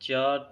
4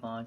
5